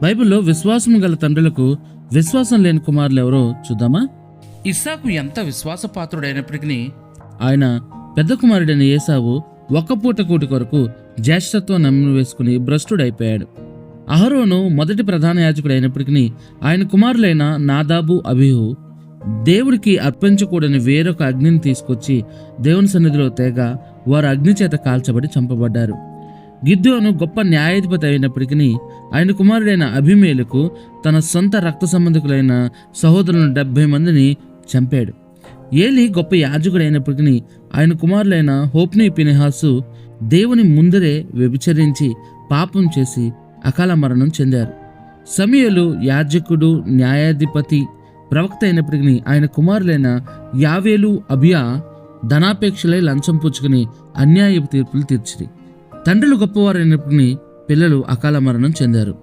బైబిల్లో విశ్వాసం గల తండ్రులకు విశ్వాసం లేని కుమారులు ఎవరో చూద్దామా? ఇస్సాకు ఎంత విశ్వాసపాత్రుడైనప్పటికీ ఆయన పెద్ద కుమారుడైన ఏసావు ఒక్క పూట కూటి కొరకు జ్యేష్ఠత్వం నమ్మి వేసుకుని భ్రష్టుడైపోయాడు. అహరోను మొదటి ప్రధాన యాజకుడు అయినప్పటికీ ఆయన కుమారులైన నాదాబు, అబీహు దేవుడికి అర్పించకూడని వేరొక అగ్నిని తీసుకొచ్చి దేవుని సన్నిధిలో తేగా వారు అగ్ని చేత కాల్చబడి చంపబడ్డారు. గిద్యోను గొప్ప న్యాయాధిపతి అయినప్పటికీ ఆయన కుమారుడైన అభిమేలకు తన సొంత రక్త సంబంధికులైన సహోదరులను 70 మందిని చంపాడు. ఏలి గొప్ప యాజకుడు అయినప్పటికీ ఆయన కుమారులైన హోప్ని, ఫినెహాసు దేవుని ముందరే వ్యభిచరించి పాపం చేసి అకాల మరణం చెందారు. సమూయేలు యాజకుడు, న్యాయాధిపతి, ప్రవక్త అయినప్పటికీ ఆయన కుమారులైన యావేలు, అబియా ధనాపేక్షలై లంచం పుచ్చుకుని అన్యాయపు తీర్పులు తీర్చిరి. తండ్రులు గొప్పవారైనప్పటికీ పిల్లలు అకాల మరణం చెందారు.